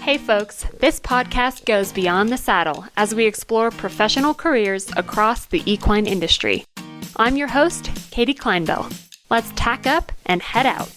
Hey folks, this podcast goes beyond the saddle as we explore professional careers across the equine industry. I'm your host, Katie Clinebell. Let's tack up and head out.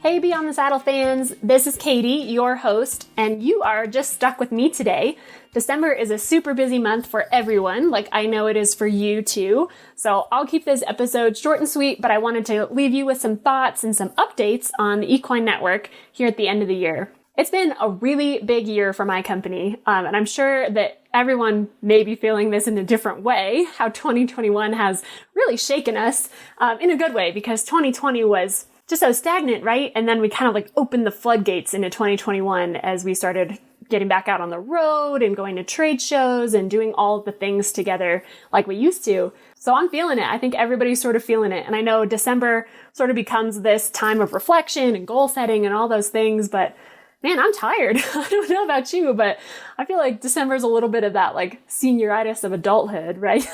Hey Beyond the Saddle fans, this is Katie, your host, and you are just stuck with me today. December is a super busy month for everyone, like I know it is for you too. So I'll keep this episode short and sweet, but I wanted to leave you with some thoughts and some updates on the Equine Network here at the end of the year. It's been a really big year for my company, and I'm sure that everyone may be feeling this in a different way, how 2021 has really shaken us in a good way, because 2020 was just so stagnant, right? And then we kind of opened the floodgates into 2021 as we started getting back out on the road and going to trade shows and doing all of the things together like we used to. So I'm feeling it. I think everybody's sort of feeling it. And I know December sort of becomes this time of reflection and goal setting and all those things, but man, I'm tired. I don't know about you, but I feel like December's a little bit of that senioritis of adulthood, right?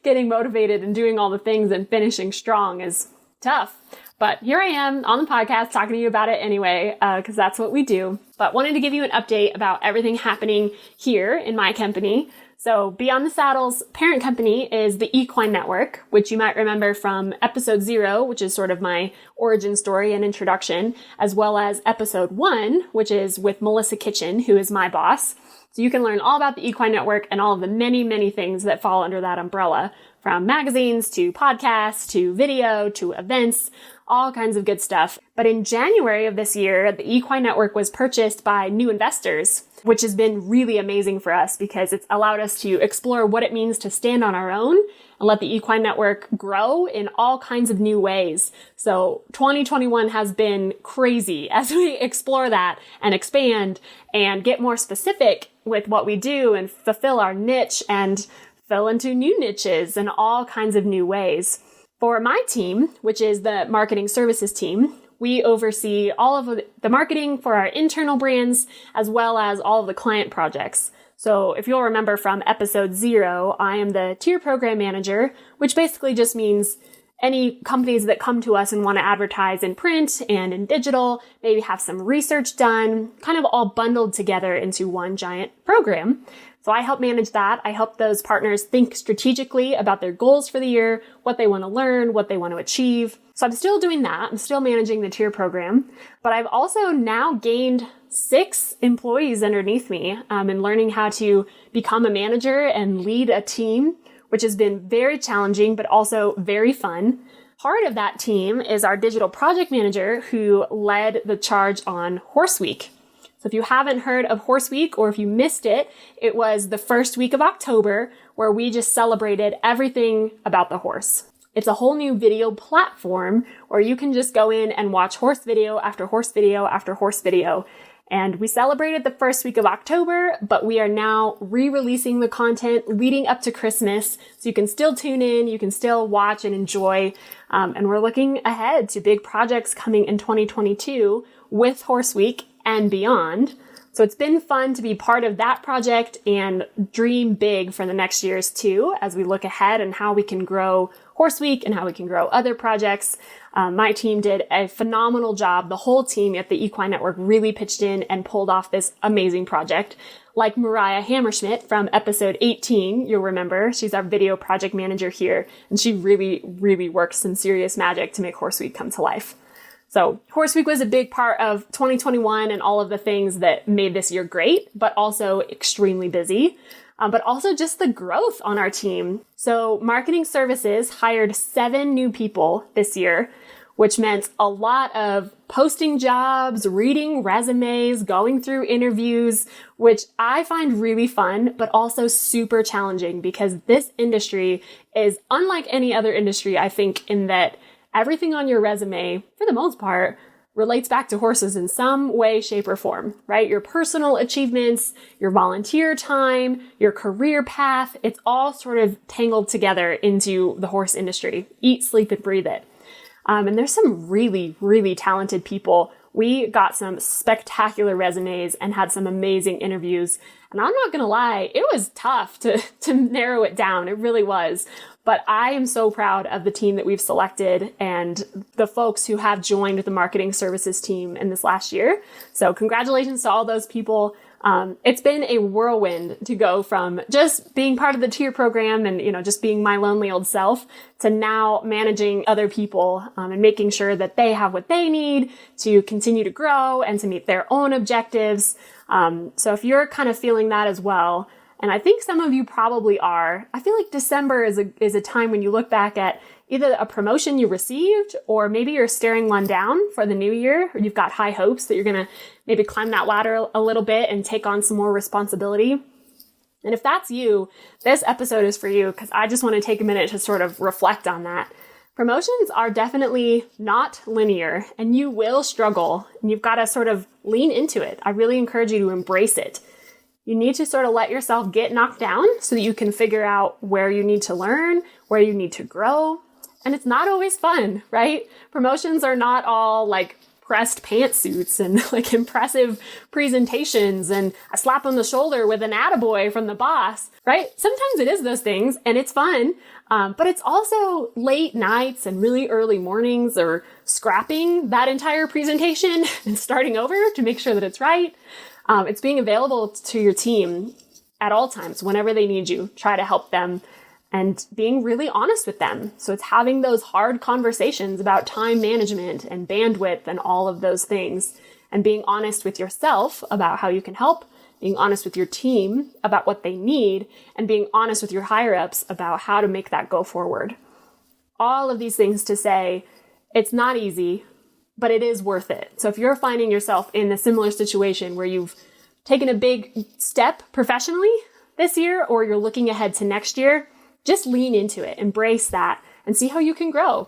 Getting motivated and doing all the things and finishing strong is tough. But here I am on the podcast talking to you about it anyway, because that's what we do. But wanted to give you an update about everything happening here in my company. So Beyond the Saddle's parent company is the Equine Network, which you might remember from episode 0, which is sort of my origin story and introduction, as well as episode 1, which is with Melissa Kitchen, who is my boss. So you can learn all about the Equine Network and all of the many, many things that fall under that umbrella, from magazines to podcasts to video to events, all kinds of good stuff. But in January of this year, the Equine Network was purchased by new investors, which has been really amazing for us because it's allowed us to explore what it means to stand on our own and let the Equine Network grow in all kinds of new ways. So 2021 has been crazy as we explore that and expand and get more specific with what we do and fulfill our niche and fill into new niches in all kinds of new ways. For my team, which is the marketing services team, we oversee all of the marketing for our internal brands as well as all of the client projects. So if you'll remember from episode 0, I am the tier program manager, which basically just means any companies that come to us and want to advertise in print and in digital, maybe have some research done, kind of all bundled together into one giant program. So I help manage that. I help those partners think strategically about their goals for the year, what they want to learn, what they want to achieve. So I'm still doing that. I'm still managing the tier program, but I've also now gained 6 employees underneath me and learning how to become a manager and lead a team, which has been very challenging, but also very fun. Part of that team is our digital project manager who led the charge on Horse Week. So if you haven't heard of Horse Week or if you missed it, it was the first week of October where we just celebrated everything about the horse. It's a whole new video platform where you can just go in and watch horse video after horse video after horse video. And we celebrated the first week of October, but we are now re-releasing the content leading up to Christmas. So you can still tune in, you can still watch and enjoy. And we're looking ahead to big projects coming in 2022 with Horse Week and beyond. So it's been fun to be part of that project and dream big for the next years too, as we look ahead and how we can grow Horse Week and how we can grow other projects. My team did a phenomenal job. The whole team at the Equine Network really pitched in and pulled off this amazing project. Like Mariah Hammerschmidt from episode 18, you'll remember, she's our video project manager here, and she really, really worked some serious magic to make Horse Week come to life. So Horse Week was a big part of 2021 and all of the things that made this year great, but also extremely busy, but also just the growth on our team. So marketing services hired 7 new people this year, which meant a lot of posting jobs, reading resumes, going through interviews, which I find really fun, but also super challenging because this industry is unlike any other industry, I think, in that everything on your resume, for the most part, relates back to horses in some way, shape, or form, right? Your personal achievements, your volunteer time, your career path, it's all sort of tangled together into the horse industry. Eat, sleep, and breathe it. And there's some really, really talented people. We got some spectacular resumes and had some amazing interviews. And I'm not going to lie, it was tough to narrow it down. It really was. But I am so proud of the team that we've selected and the folks who have joined the marketing services team in this last year. So congratulations to all those people. It's been a whirlwind to go from just being part of the tier program and, just being my lonely old self to now managing other people, and making sure that they have what they need to continue to grow and to meet their own objectives. So if you're kind of feeling that as well, and I think some of you probably are, I feel like December is a time when you look back at either a promotion you received, or maybe you're staring one down for the new year, or you've got high hopes that you're going to maybe climb that ladder a little bit and take on some more responsibility. And if that's you, this episode is for you, because I just want to take a minute to sort of reflect on that. Promotions are definitely not linear, and you will struggle, and you've got to sort of lean into it. I really encourage you to embrace it. You need to sort of let yourself get knocked down so that you can figure out where you need to learn, where you need to grow. And it's not always fun, right? Promotions are not all like pressed pantsuits and like impressive presentations and a slap on the shoulder with an attaboy from the boss, right? Sometimes it is those things and it's fun, but it's also late nights and really early mornings, or scrapping that entire presentation and starting over to make sure that it's right. It's being available to your team at all times, whenever they need you. Try to help them and being really honest with them. So it's having those hard conversations about time management and bandwidth and all of those things, and being honest with yourself about how you can help, being honest with your team about what they need, and being honest with your higher ups about how to make that go forward. All of these things to say, it's not easy, but it is worth it. So if you're finding yourself in a similar situation where you've taken a big step professionally this year, or you're looking ahead to next year, just lean into it, embrace that, and see how you can grow.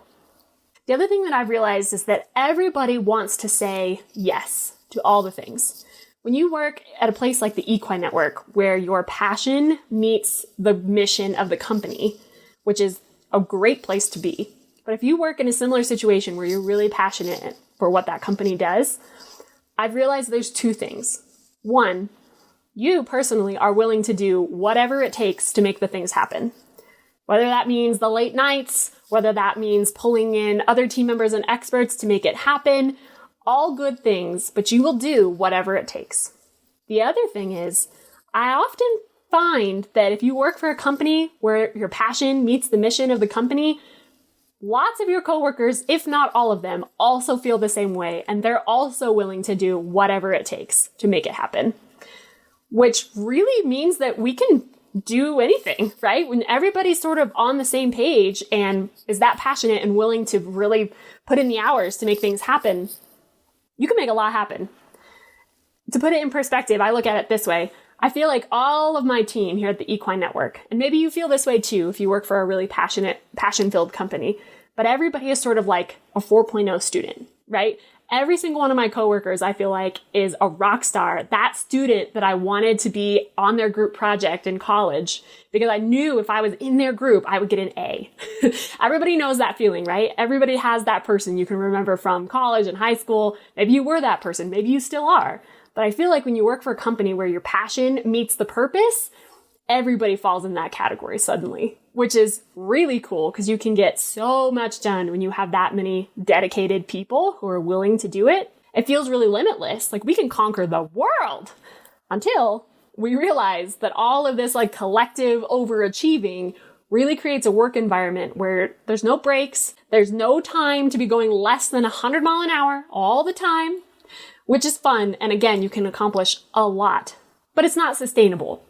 The other thing that I've realized is that everybody wants to say yes to all the things. When you work at a place like the Equine Network, where your passion meets the mission of the company, which is a great place to be. But if you work in a similar situation where you're really passionate for what that company does, I've realized there's two things. One, you personally are willing to do whatever it takes to make the things happen. Whether that means the late nights, whether that means pulling in other team members and experts to make it happen, all good things, but you will do whatever it takes. The other thing is, I often find that if you work for a company where your passion meets the mission of the company, lots of your coworkers, if not all of them, also feel the same way, and they're also willing to do whatever it takes to make it happen. Which really means that we can do anything, right? When everybody's sort of on the same page and is that passionate and willing to really put in the hours to make things happen, you can make a lot happen. To put it in perspective, I look at it this way. I feel like all of my team here at the Equine Network, and maybe you feel this way too if you work for a really passion-filled company, but everybody is sort of like a 4.0 student, right? Every single one of my coworkers, I feel like, is a rock star, that student that I wanted to be on their group project in college, because I knew if I was in their group, I would get an A. Everybody knows that feeling, right? Everybody has that person you can remember from college and high school. Maybe you were that person. Maybe you still are. But I feel like when you work for a company where your passion meets the purpose, everybody falls in that category suddenly, which is really cool because you can get so much done when you have that many dedicated people who are willing to do it. It feels really limitless. Like we can conquer the world until we realize that all of this like collective overachieving really creates a work environment where there's no breaks. There's no time to be going less than 100 miles an hour all the time, which is fun. And again, you can accomplish a lot, but it's not sustainable.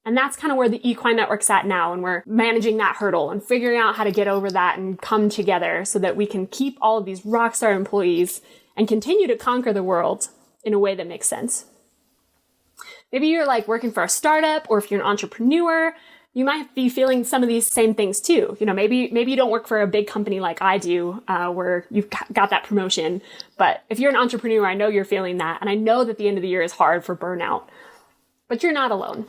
And that's kind of where the Equine Network's at now. And we're managing that hurdle and figuring out how to get over that and come together so that we can keep all of these rockstar employees and continue to conquer the world in a way that makes sense. Maybe you're like working for a startup, or if you're an entrepreneur, you might be feeling some of these same things too. You know, maybe you don't work for a big company like I do, where you've got that promotion. But if you're an entrepreneur, I know you're feeling that. And I know that the end of the year is hard for burnout, but you're not alone.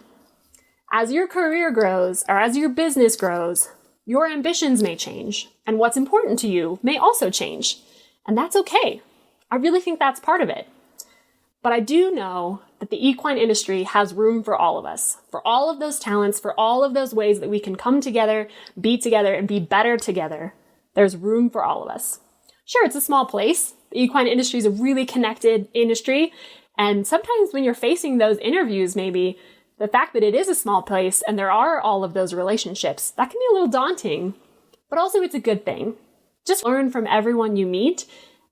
As your career grows, or as your business grows, your ambitions may change, and what's important to you may also change. And that's okay. I really think that's part of it. But I do know that the equine industry has room for all of us, for all of those talents, for all of those ways that we can come together, and be better together. There's room for all of us. Sure, it's a small place. The equine industry is a really connected industry. And sometimes when you're facing those interviews, maybe the fact that it is a small place and there are all of those relationships, that can be a little daunting, but also it's a good thing. Just learn from everyone you meet.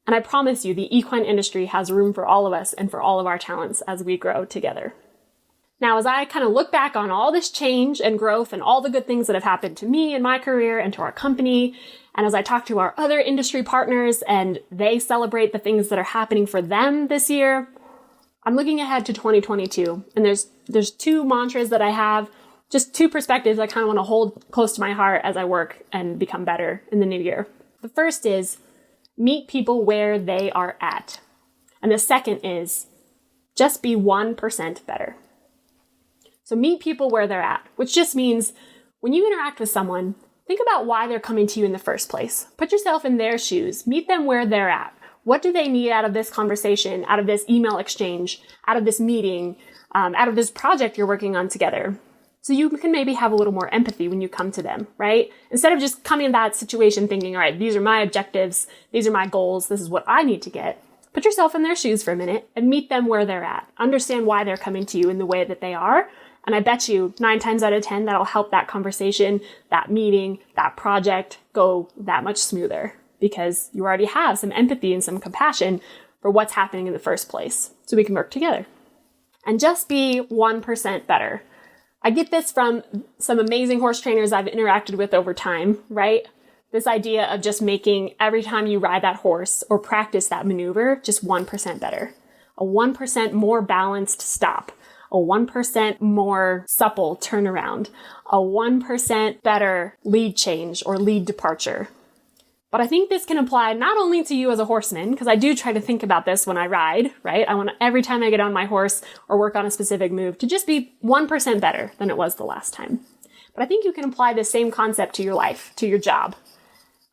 And I promise you, the equine industry has room for all of us and for all of our talents as we grow together. Now, as I kind of look back on all this change and growth and all the good things that have happened to me in my career and to our company, and as I talk to our other industry partners and they celebrate the things that are happening for them this year, I'm looking ahead to 2022. And there's two mantras that I have, just two perspectives I kind of want to hold close to my heart as I work and become better in the new year. The first is meet people where they are at. And the second is just be 1% better. So meet people where they're at, which just means when you interact with someone, think about why they're coming to you in the first place. Put yourself in their shoes. Meet them where they're at. What do they need out of this conversation, out of this email exchange, out of this meeting, out of this project you're working on together? So you can maybe have a little more empathy when you come to them, right? Instead of just coming in that situation thinking, all right, these are my objectives, these are my goals, this is what I need to get. Put yourself in their shoes for a minute and meet them where they're at. Understand why they're coming to you in the way that they are. And I bet you 9 times out of 10, that'll help that conversation, that meeting, that project go that much smoother because you already have some empathy and some compassion for what's happening in the first place. So we can work together. And just be 1% better. I get this from some amazing horse trainers I've interacted with over time, right? This idea of just making every time you ride that horse or practice that maneuver, just 1% better. A 1% more balanced stop. A 1% more supple turnaround. A 1% better lead change or lead departure. But I think this can apply not only to you as a horseman, because I do try to think about this when I ride, right? I want every time I get on my horse or work on a specific move to just be 1% better than it was the last time. But I think you can apply the same concept to your life, to your job.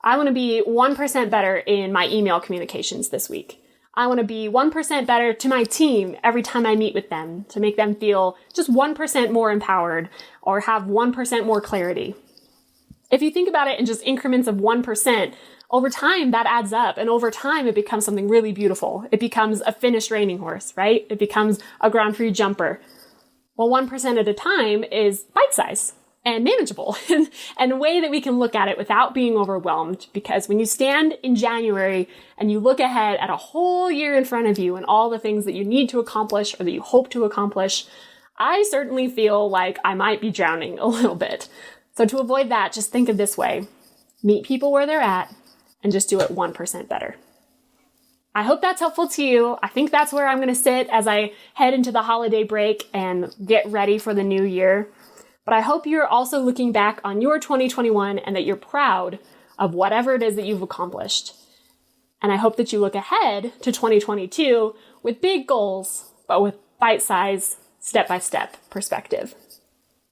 I want to be 1% better in my email communications this week. I want to be 1% better to my team every time I meet with them to make them feel just 1% more empowered or have 1% more clarity. If you think about it in just increments of 1%, over time that adds up. And over time it becomes something really beautiful. It becomes a finished reining horse, right? It becomes a Grand Prix jumper. Well, 1% at a time is bite size and manageable and a way that we can look at it without being overwhelmed. Because when you stand in January and you look ahead at a whole year in front of you and all the things that you need to accomplish or that you hope to accomplish, I certainly feel like I might be drowning a little bit. So to avoid that, just think of this way. Meet people where they're at and just do it 1% better. I hope that's helpful to you. I think that's where I'm going to sit as I head into the holiday break and get ready for the new year. But I hope you're also looking back on your 2021 and that you're proud of whatever it is that you've accomplished. And I hope that you look ahead to 2022 with big goals, but with bite-sized, step-by-step perspective.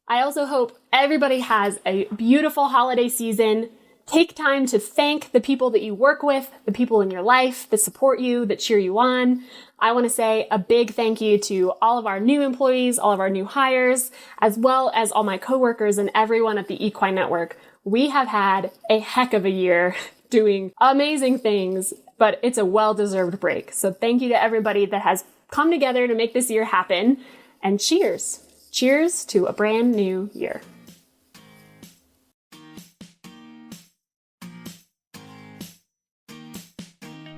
I also hope everybody has a beautiful holiday season. Take time to thank the people that you work with, the people in your life that support you, that cheer you on. I want to say a big thank you to all of our new employees, all of our new hires, as well as all my coworkers and everyone at the Equine Network. We have had a heck of a year doing amazing things, but it's a well-deserved break. So thank you to everybody that has come together to make this year happen. And cheers. Cheers to a brand new year.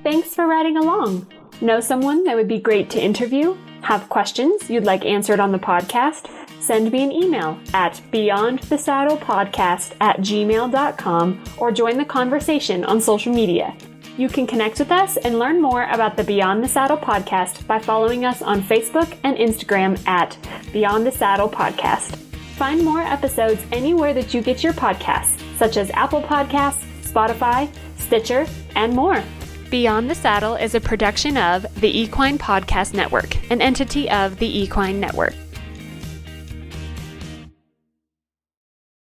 Thanks for riding along. Know someone that would be great to interview? Have questions you'd like answered on the podcast? Send me an email at beyondthesaddlepodcast@gmail.com or join the conversation on social media. You can connect with us and learn more about the Beyond the Saddle podcast by following us on Facebook and Instagram at Beyond the Saddle Podcast. Find more episodes anywhere that you get your podcasts, such as Apple Podcasts, Spotify, Stitcher, and more. Beyond the Saddle is a production of the Equine Podcast Network, an entity of the Equine Network.